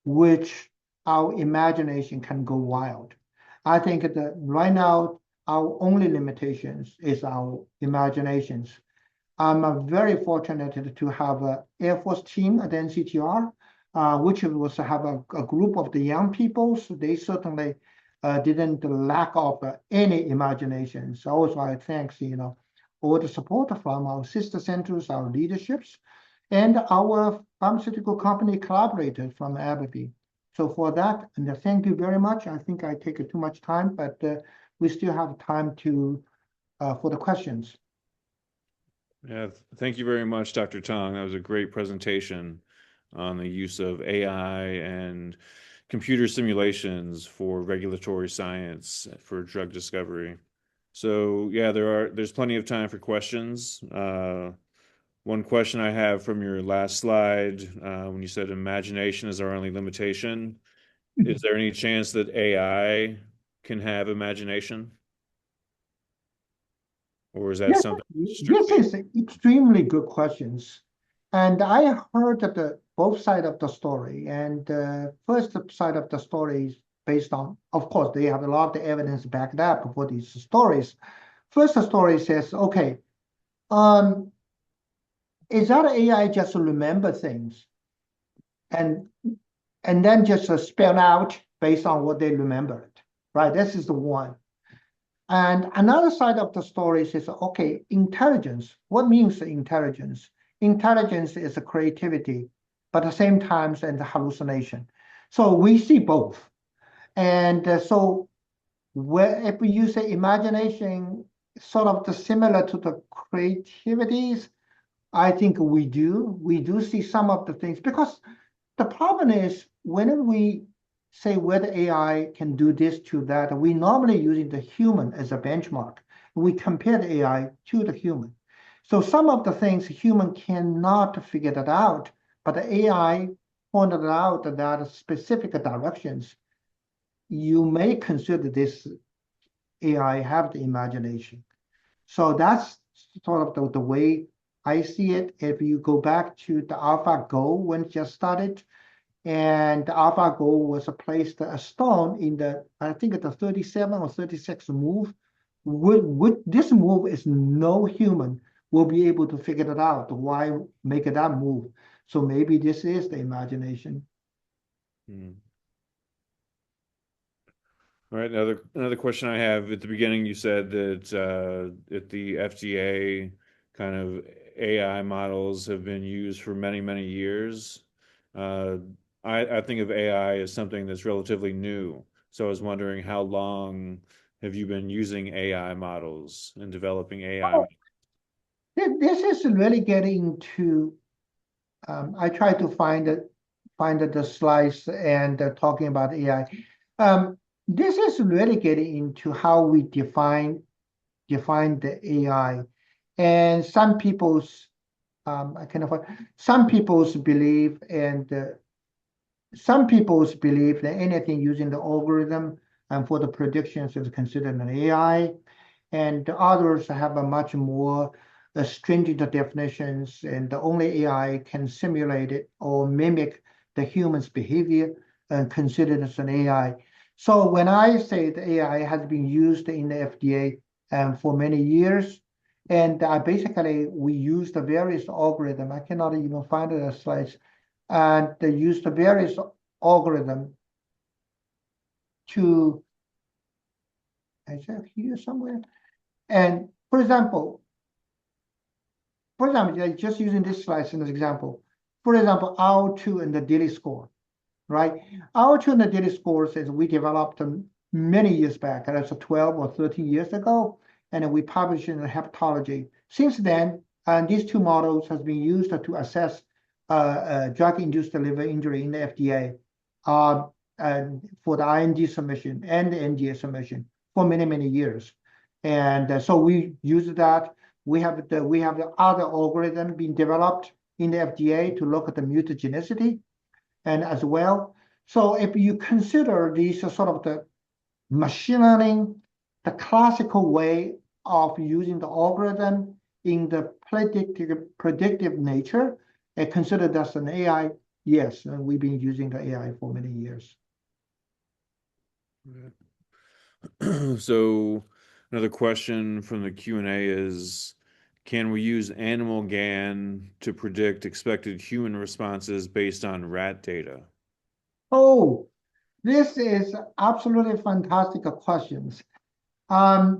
which our imagination can go wild. I think that right now, our only limitations is our imaginations. I'm very fortunate to have an Air Force team at NCTR, which was have a group of the young people. So they certainly didn't lack of any imagination. So also I thanks, all the support from our sister centers, our leaderships, and our pharmaceutical company collaborators from AbbVie. So for that, and thank you very much. I think I take too much time, but we still have time for the questions. Yeah, thank you very much, Dr. Tong. That was a great presentation on the use of AI and computer simulations for regulatory science for drug discovery. So yeah, there's plenty of time for questions. One question I have from your last slide, when you said imagination is our only limitation, is there any chance that AI can have imagination? Or is that Yes, something? this is extremely good questions. And I heard that both sides of the story. And the first side of the story is based on, of course, they have a lot of evidence backed up for these stories. First story says, okay, is that AI just remember things and then just spell out based on what they remembered, right? This is the one. And another side of the story is, okay, intelligence. What means intelligence? Intelligence is a creativity, but at the same time, and the hallucination. So we see both. And so if you say imagination, sort of similar to the creativities, I think we do. We do see some of the things because the problem is whenever we say whether AI can do this to that, we normally using the human as a benchmark. We compare the AI to the human. So some of the things human cannot figure that out, but the AI pointed out that specific directions, you may consider this AI have the imagination. So that's sort of the way I see it. If you go back to the AlphaGo when it just started, and the AlphaGo was placed a stone in the, I think the 37 or 36 move. With this move is no human will be able to figure it out. Why make that move? So maybe this is the imagination. Hmm. All right, another question I have. At the beginning, you said that at the FDA, kind of AI models have been used for many, many years. Uh, I think of AI as something that's relatively new. So I was wondering, how long have you been using AI models and developing AI? Oh, this is really getting to. I try to find the slides and talking about AI. This is really getting into how we define the AI, and some people's I kind of some people's belief and some people's belief that anything using the algorithm and for the predictions is considered an AI, and others have a much more stringent definitions, and the only AI can simulate it or mimic the human's behavior and considered as an AI. So when I say the AI has been used in the FDA for many years, and basically we use the various algorithm. I cannot even find the slides, and they use the various algorithm to, I said here somewhere. And for example, just using this slide as an example. For example, R2 and the daily score, right? R2 and the daily score says we developed them many years back, that's 12 or 13 years ago, and we published in the hepatology. Since then, these two models has been used to assess drug-induced liver injury in the FDA and for the IND submission and the NDA submission for many, many years. And so we use that. We have the other algorithm being developed in the FDA to look at the mutagenicity and as well. So if you consider these sort of the machine learning, the classical way of using the algorithm in the predictive nature, and consider that's an AI, yes, and we've been using the AI for many years. So another question from the Q&A is, can we use animal GAN to predict expected human responses based on rat data? Oh, this is absolutely fantastic questions. I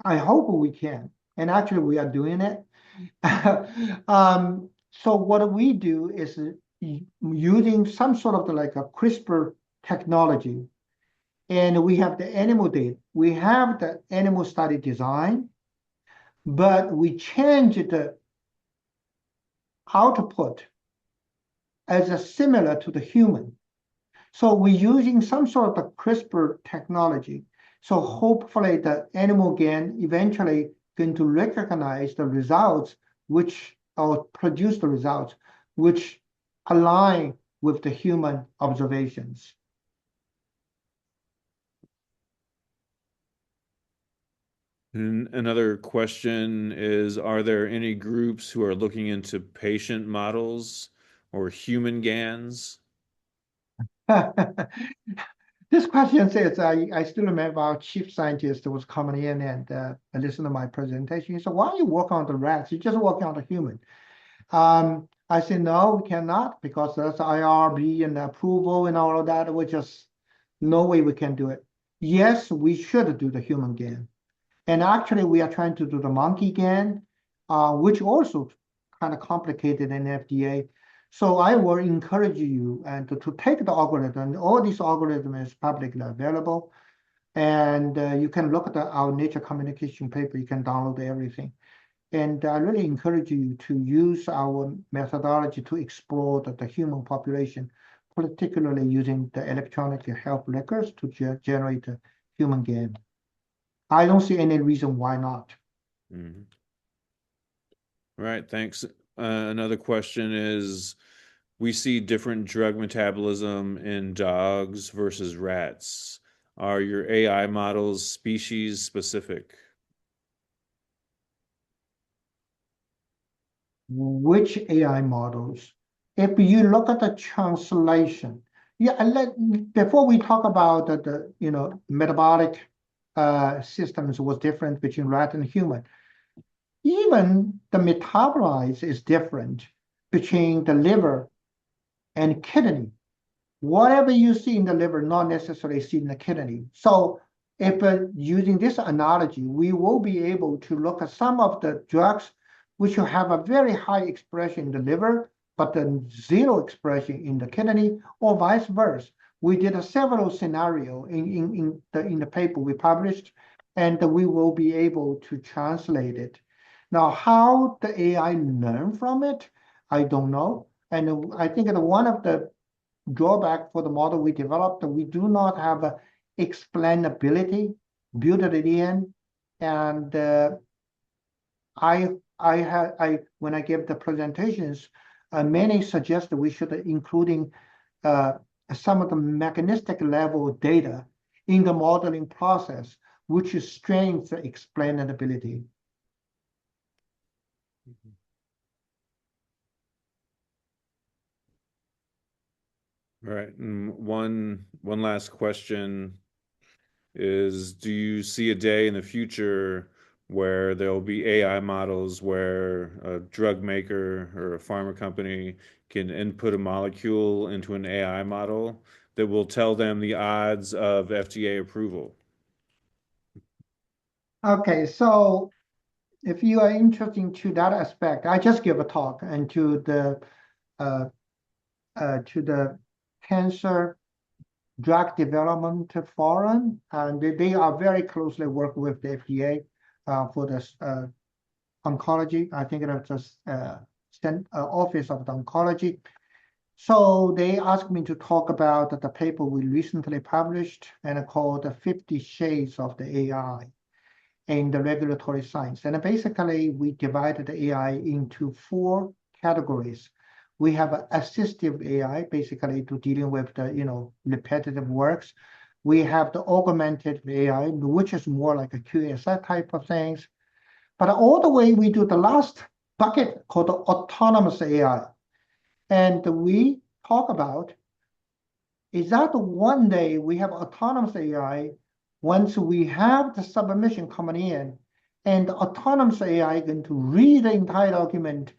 hope we can, and actually we are doing it. So what we do is using some sort of like a CRISPR technology, and we have the animal data. We have the animal study design, but we change the output as a similar to the human. So we're using some sort of CRISPR technology. So hopefully the animal GAN eventually going to recognize the results which or produce the results which align with the human observations. And another question is, are there any groups who are looking into patient models or human GANs? This question says, I still remember our chief scientist was coming in and listened to my presentation. He said, why are you working on the rats? You just working on the human. I said, no, we cannot, because that's IRB and approval and all of that. We just, no way we can do it. Yes, we should do the human GAN. And actually, we are trying to do the monkey GAN, which also kind of complicated in FDA. So I will encourage you and to take the algorithm. All these algorithm is publicly available, and you can look at our Nature Communication paper. You can download everything, And I really encourage you to use our methodology to explore the human population, particularly using the electronic health records to generate a human game. I don't see any reason why not. Mhm. All right, thanks. Another question is, we see different drug metabolism in dogs versus rats. Are your AI models species specific? Which AI models? If you look at the translation, yeah, before we talk about the metabolic systems was different between rat and human. Even the metabolites is different between the liver and kidney. Whatever you see in the liver, not necessarily see in the kidney. So if using this analogy, we will be able to look at some of the drugs which will have a very high expression in the liver, but then zero expression in the kidney, or vice versa. We did several scenarios in the paper we published, and we will be able to translate it. Now, how the AI learn from it, I don't know. And I think that one of the drawback for the model we developed, we do not have a explainability built it in. And when I give the presentations, many suggest that we should including some of the mechanistic level data in the modeling process, which strengthens the explainability. All right, and one last question is, do you see a day in the future where there'll be AI models where a drug maker or a pharma company can input a molecule into an AI model that will tell them the odds of FDA approval? Okay, so if you are interested to that aspect, I just give a talk and uh, to the Cancer Drug Development Forum, and they are very closely work with the FDA for this oncology. I think it's just Office of the Oncology. So they asked me to talk about the paper we recently published and called the 50 Shades of the AI in the regulatory science. And basically, we divided the AI into 4 categories. We have assistive AI, basically to dealing with the repetitive works. We have the augmented AI, which is more like a QSI type of things. But all the way we do the last bucket called the autonomous AI. And we talk about is that one day we have autonomous AI once we have the submission coming in, and the autonomous AI is going to read the entire document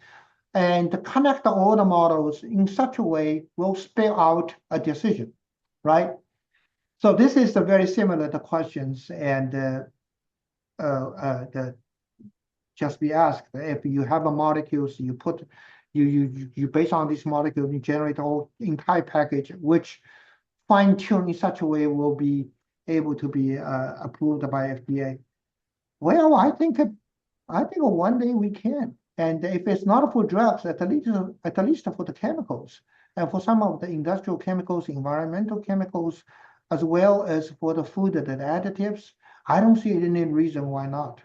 and connect all the models in such a way will spell out a decision, right? So this is very similar to questions and just be asked. If you have a molecules, you put you based on this molecule, you generate the whole entire package, which fine-tuned in such a way will be able to be approved by FDA. Well, I think one day we can. And if it's not for drugs, at least for the chemicals and for some of the industrial chemicals, environmental chemicals, as well as for the food and the additives, I don't see any reason why not.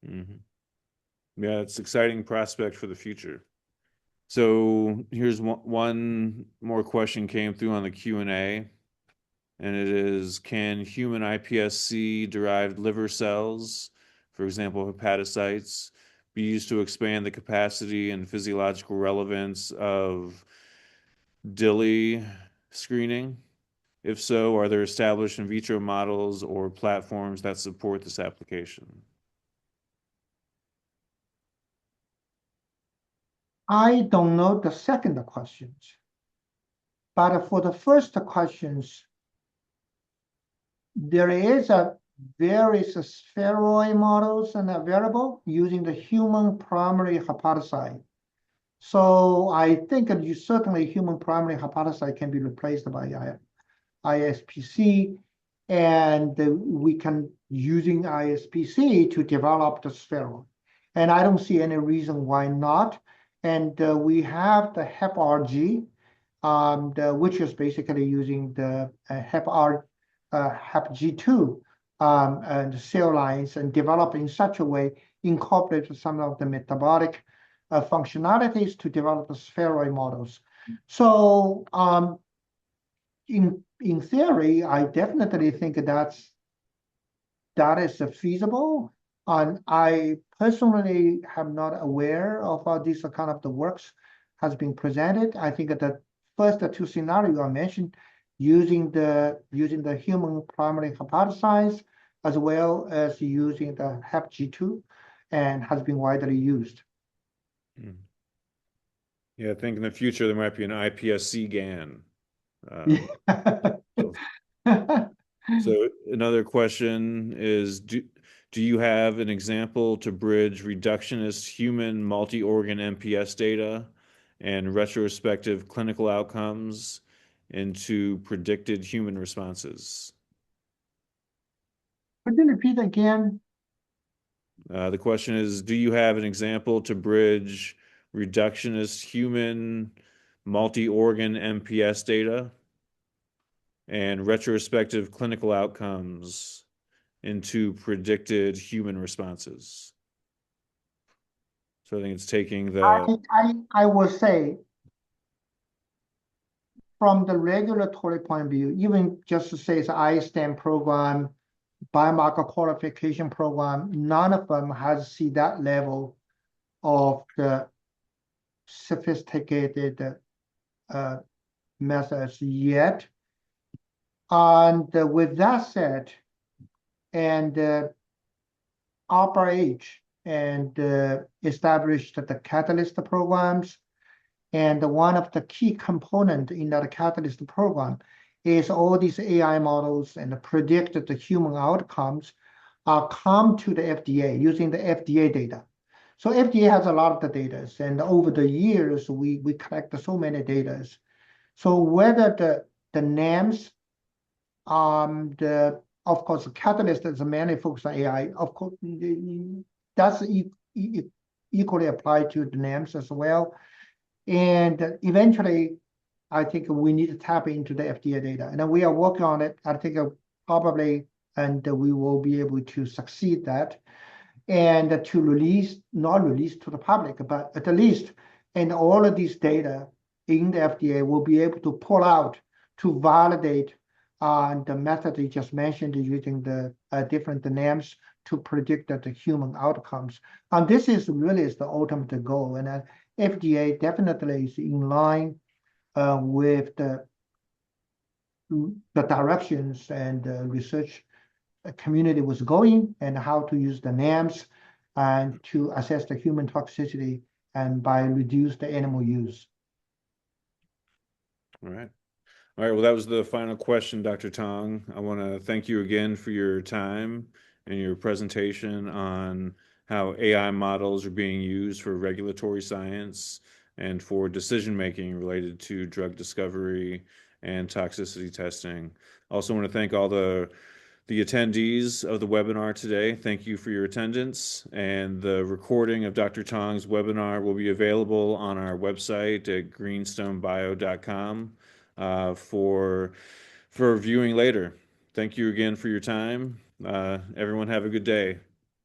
Mhm. Yeah, it's an exciting prospect for the future. So here's one more question came through on the Q&A, and it is, can human iPSC-derived liver cells, for example, hepatocytes, be used to expand the capacity and physiological relevance of DILI screening? If so, are there established in vitro models or platforms that support this application? I don't know the second questions, but for the first questions, there is a various spheroid models and available using the human primary hepatocyte. So I think that certainly human primary hepatocyte can be replaced by ISPC, and we can using ISPC to develop the spheroid. and I don't see any reason why not. And we have the HepRG, which is basically using the HepG2 and cell lines and develop in such a way, incorporate some of the metabolic functionalities to develop the spheroid models. So in theory, I definitely think that is feasible. And I personally am not aware of how this kind of the works has been presented. I think that the first two scenarios I mentioned, using the human primary hepatocytes as well as using the HepG2, and has been widely used. Mm. Yeah, I think in the future there might be an iPSC GAN. So so another question is, do you have an example to bridge reductionist human multi-organ MPS data and retrospective clinical outcomes into predicted human responses? Could you repeat again? The question is, do you have an example to bridge reductionist human multi-organ MPS data and retrospective clinical outcomes into predicted human responses? So I think it's taking the I will say, from the regulatory point of view, even just to say it's ISTEM program, biomarker qualification program, none of them has seen that level of the sophisticated uh, methods yet. And with that said, and H and established the catalyst programs. And one of the key components in that catalyst program is all these AI models and predict the human outcomes come to the FDA using the FDA data. So FDA has a lot of the data, and over the years, we collect so many data. So whether the names, of course, the catalyst is mainly focused on AI. Of course, that's equally applied to the names as well. And eventually, I think we need to tap into the FDA data. And we are working on it. I think probably, and we will be able to succeed that. And to release, not release to the public, but at least, and all of these data in the FDA will be able to pull out to validate the method you just mentioned using the different names to predict the human outcomes. And this is really is the ultimate goal. And FDA definitely is in line with the directions and research community was going, and how to use the NAMs and to assess the human toxicity and by reduce the animal use. All right. All right. Well, that was the final question, Dr. Tong. I want to thank you again for your time and your presentation on how AI models are being used for regulatory science and for decision making related to drug discovery and toxicity testing. Also want to thank all the attendees of the webinar today. Thank you for your attendance, and the recording of Dr. Tong's webinar will be available on our website at greenstonebio.com for viewing later. Thank you again for your time. Everyone have a good day.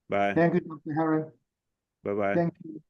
Bye. Thank you, Dr. Harry. Bye-bye. Thank you.